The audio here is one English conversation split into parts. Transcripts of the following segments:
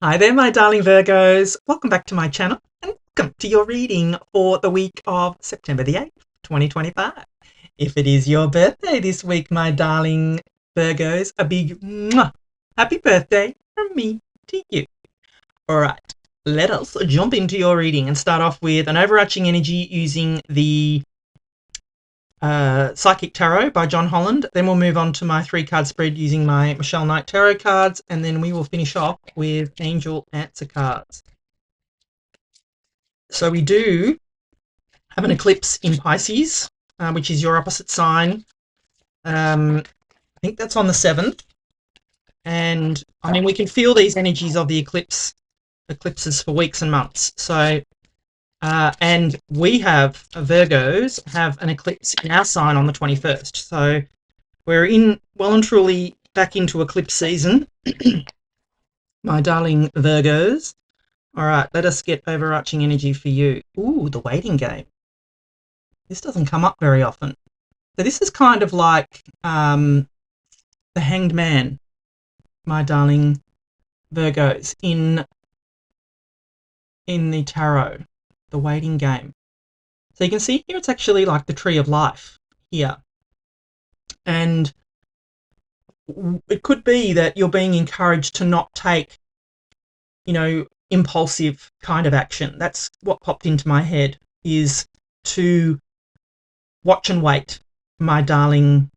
Hi there, my darling Virgos. Welcome back to my channel and welcome to your reading for the week of September the 8th, 2025. If it is your birthday this week, my darling Virgos, a big mwah, happy birthday from me to you. All right, let us jump into your reading and start off with an overarching energy using the Psychic Tarot by John Holland. Then we'll move on to my 3-card spread using my Michelle Knight Tarot cards, and then we will finish off with Angel Answer cards. So we do have an eclipse in Pisces, which is your opposite sign. I think that's on the 7th. And I mean, we can feel these energies of the eclipses for weeks and months. So and we have Virgos have an eclipse in our sign on the 21st. So we're in well and truly back into eclipse season, my darling Virgos. All right, let us get overarching energy for you. Ooh, the waiting game. This doesn't come up very often. So this is kind of like the Hanged Man, my darling Virgos, in the tarot. The waiting game. So you can see here it's actually like the tree of life here. And it could be that you're being encouraged to not take, impulsive kind of action. That's what popped into my head, is to watch and wait, my darling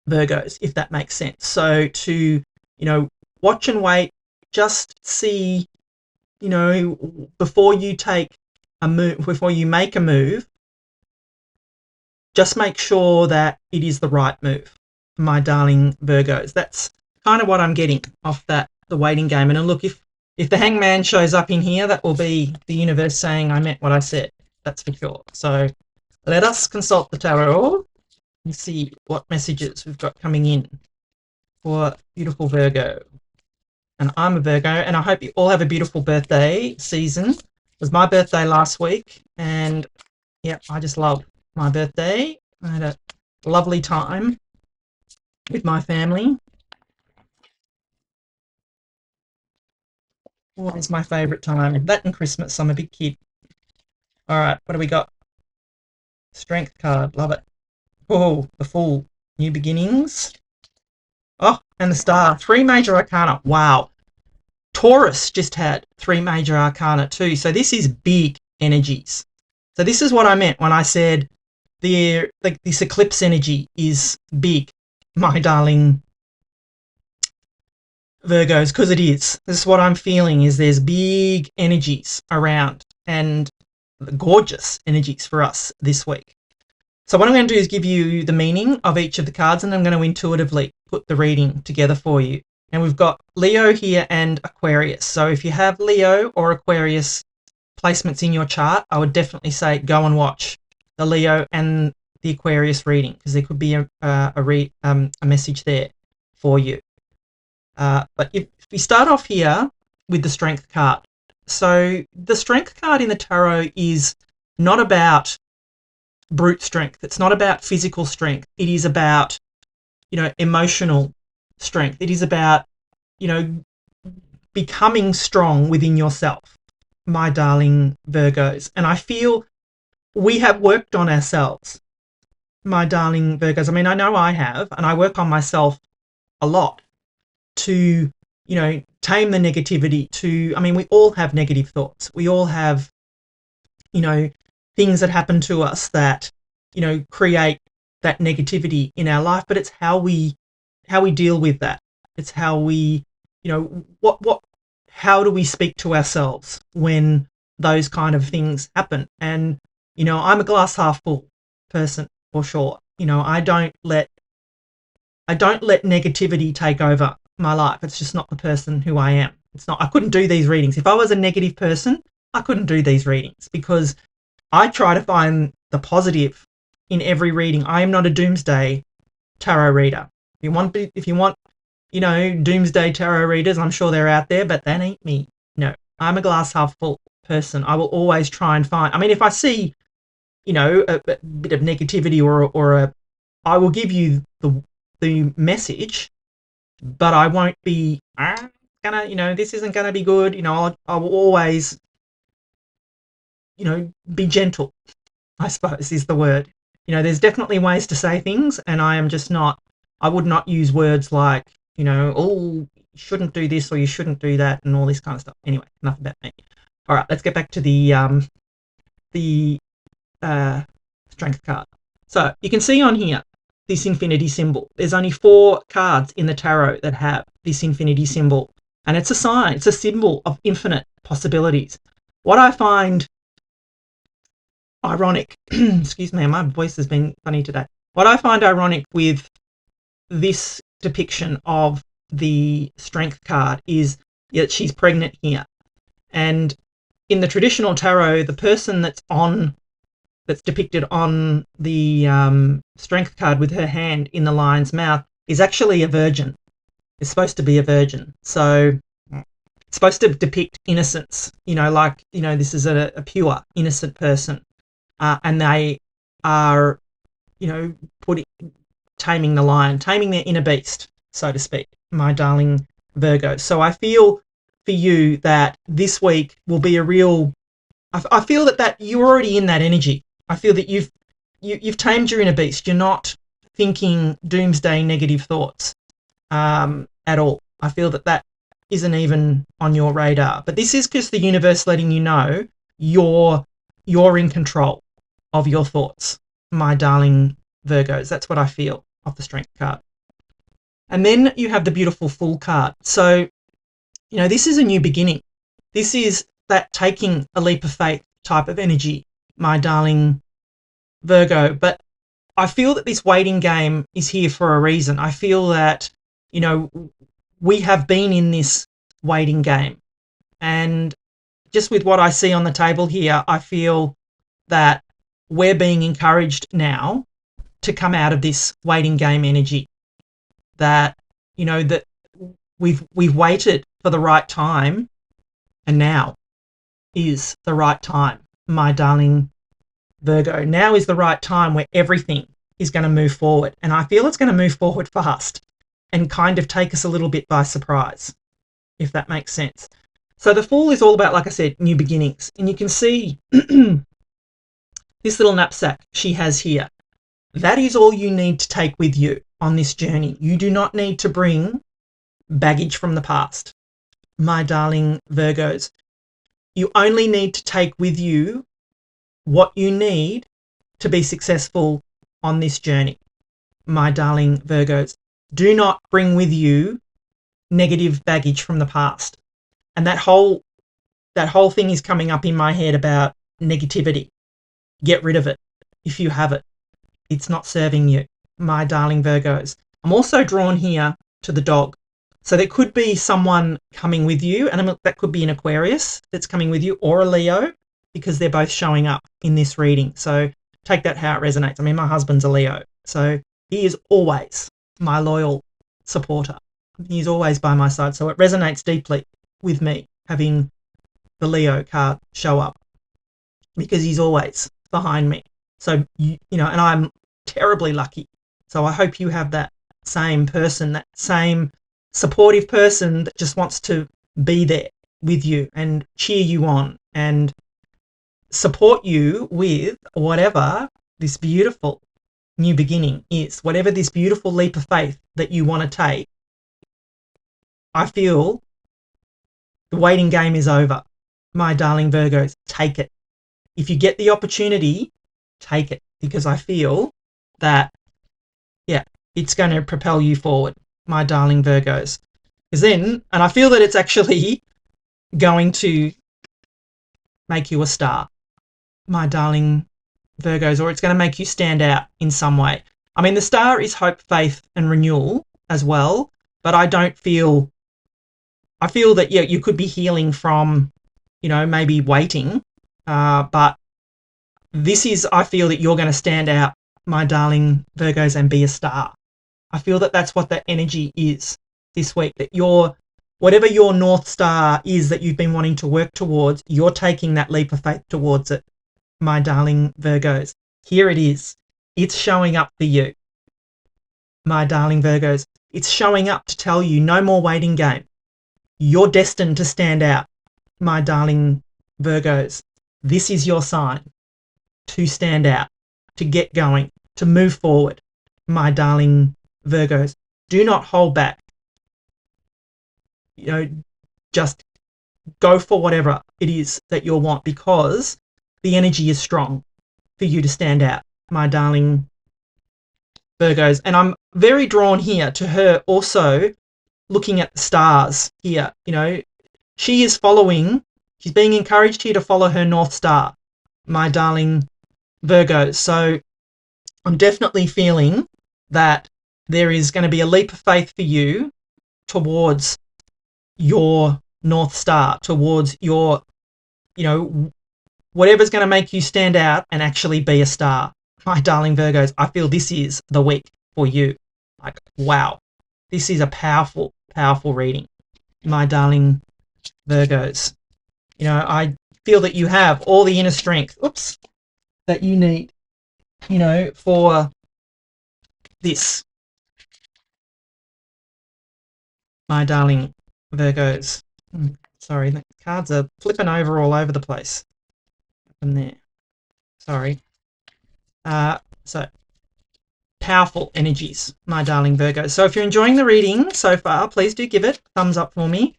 Virgos, if that makes sense. So to, watch and wait, just see, before you take a move, before you make a move, just make sure that it is the right move, my darling Virgos. That's kind of what I'm getting off the waiting game. And look, if the Hangman shows up in here, that will be the universe saying I meant what I said. That's for sure. So let us consult the tarot and see what messages we've got coming in for beautiful Virgo. And I'm a Virgo, and I hope you all have a beautiful birthday season. It was my birthday last week, and yeah, I just love my birthday. I had a lovely time with my family. Always my favourite time. That and Christmas. I'm a big kid. All right, what do we got? Strength card. Love it. Oh, the Fool. New beginnings. Oh, and the Star. 3 major arcana. Wow. Taurus just had 3 major arcana too. So this is big energies. So this is what I meant when I said this eclipse energy is big, my darling Virgos, because it is. This is what I'm feeling, is there's big energies around and gorgeous energies for us this week. So what I'm going to do is give you the meaning of each of the cards, and I'm going to intuitively put the reading together for you. And we've got Leo here and Aquarius. So if you have Leo or Aquarius placements in your chart, I would definitely say go and watch the Leo and the Aquarius reading, because there could be a message there for you. But if we start off here with the Strength card. So the Strength card in the tarot is not about brute strength. It's not about physical strength. It is about, emotional strength. It is about, becoming strong within yourself, my darling Virgos. And I feel we have worked on ourselves, my darling Virgos. I mean, I know I have, and I work on myself a lot to, tame the negativity. I mean, we all have negative thoughts. We all have, things that happen to us that, create that negativity in our life, but it's how we deal with that. It's how we, how do we speak to ourselves when those kind of things happen? And, I'm a glass half full person for sure. I don't let negativity take over my life. It's just not the person who I am. I couldn't do these readings. If I was a negative person, I couldn't do these readings, because I try to find the positive in every reading. I am not a doomsday tarot reader. If you want, doomsday tarot readers, I'm sure they're out there, but that ain't me. No, I'm a glass half full person. I will always try and find. I mean, if I see, a bit of negativity I will give you the message, but I won't be gonna, this isn't gonna be good. I will always, be gentle, I suppose is the word. There's definitely ways to say things, and I would not use words like, oh, you shouldn't do this or you shouldn't do that and all this kind of stuff. Anyway, enough about me. All right, let's get back to the strength card. So you can see on here this infinity symbol. There's only 4 cards in the tarot that have this infinity symbol, and it's a sign, it's a symbol of infinite possibilities. What I find ironic, excuse me, my voice has been funny today. What I find ironic with this depiction of the strength card is that she's pregnant here. And in the traditional tarot, the person that's depicted on the strength card with her hand in the lion's mouth is actually a virgin. It's supposed to be a virgin. So it's supposed to depict innocence, this is a pure, innocent person. And they are, taming the lion, taming their inner beast, so to speak, my darling Virgo. So I feel for you that this week will be a real, I feel that you're already in that energy. I feel that you've tamed your inner beast. You're not thinking doomsday negative thoughts at all. I feel that isn't even on your radar. But this is just the universe letting you know you're in control of your thoughts, my darling Virgos. That's what I feel of the strength card. And then you have the beautiful Fool card. So, this is a new beginning. This is that taking a leap of faith type of energy, my darling Virgo. But I feel that this waiting game is here for a reason. I feel that, we have been in this waiting game. And just with what I see on the table here, I feel that we're being encouraged now to come out of this waiting game energy. That, that we've waited for the right time, and now is the right time, my darling Virgo. Now is the right time where everything is going to move forward. And I feel it's going to move forward fast and kind of take us a little bit by surprise, if that makes sense. So the Fool is all about, like I said, new beginnings. And you can see this little knapsack she has here. That is all you need to take with you on this journey. You do not need to bring baggage from the past, my darling Virgos. You only need to take with you what you need to be successful on this journey, my darling Virgos. Do not bring with you negative baggage from the past. And that whole thing is coming up in my head about negativity. Get rid of it if you have it. It's not serving you, my darling Virgos. I'm also drawn here to the dog. So there could be someone coming with you, and that could be an Aquarius that's coming with you, or a Leo, because they're both showing up in this reading. So take that how it resonates. I mean, my husband's a Leo, so he is always my loyal supporter. He's always by my side. So it resonates deeply with me having the Leo card show up, because he's always behind me. So, and I'm terribly lucky. So I hope you have that same person, that same supportive person that just wants to be there with you and cheer you on and support you with whatever this beautiful new beginning is, whatever this beautiful leap of faith that you want to take. I feel the waiting game is over, my darling Virgos. Take it. If you get the opportunity, take it, because I feel that, it's going to propel you forward, my darling Virgos. And I feel that it's actually going to make you a star, my darling Virgos, or it's going to make you stand out in some way. I mean, the star is hope, faith, and renewal as well, but I feel that, you could be healing from, maybe waiting, but I feel that you're going to stand out, my darling Virgos, and be a star. I feel that that's what that energy is this week, that whatever your North Star is that you've been wanting to work towards, you're taking that leap of faith towards it, my darling Virgos. Here it is. It's showing up for you, my darling Virgos. It's showing up to tell you no more waiting game. You're destined to stand out, my darling Virgos. This is your sign to stand out, to get going, to move forward, my darling Virgos. Do not hold back. You know, just go for whatever it is that you want, because the energy is strong for you to stand out, my darling Virgos. And I'm very drawn here to her also looking at the stars here. You know, she's being encouraged here to follow her North Star, my darling Virgos. So I'm definitely feeling that there is going to be a leap of faith for you towards your North Star, towards your, you know, whatever's going to make you stand out and actually be a star. My darling Virgos, I feel this is the week for you. Like, wow, this is a powerful, powerful reading, my darling Virgos. You know, I feel that you have all the inner strength, that you need, you know, for this, my darling Virgos. Sorry, the cards are flipping over all over the place. Up there. Sorry. So, powerful energies, my darling Virgos. So if you're enjoying the reading so far, please do give it a thumbs up for me.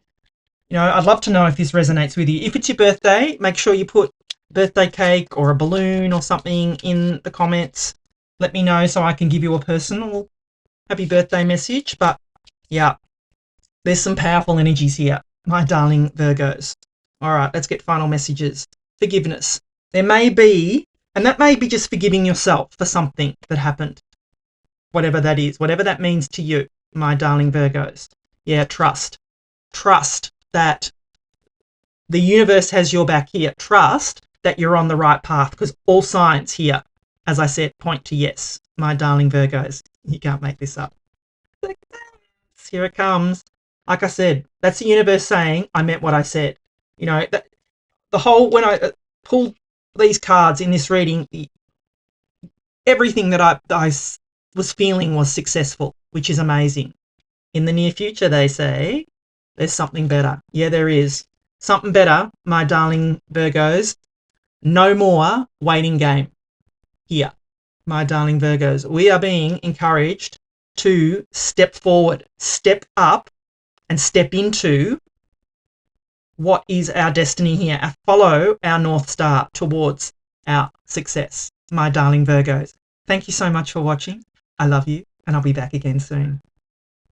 You know, I'd love to know if this resonates with you. If it's your birthday, make sure you put birthday cake or a balloon or something in the comments. Let me know so I can give you a personal happy birthday message. But yeah, there's some powerful energies here, my darling Virgos. All right, let's get final messages. Forgiveness. There may be, and that may be just forgiving yourself for something that happened, whatever that is, whatever that means to you, my darling Virgos. Yeah, trust. Trust that the universe has your back here. Trust that you're on the right path, because all signs here, as I said, point to yes, my darling Virgos. You can't make this up. Here it comes. Like I said, that's the universe saying I meant what I said. You know, the whole, when I pulled these cards in this reading, everything that I was feeling was successful, which is amazing. In the near future, they say, there's something better. Yeah, there is. Something better, my darling Virgos. No more waiting game here, my darling Virgos. We are being encouraged to step forward, step up, and step into what is our destiny here. Follow our North Star towards our success, my darling Virgos. Thank you so much for watching. I love you, and I'll be back again soon.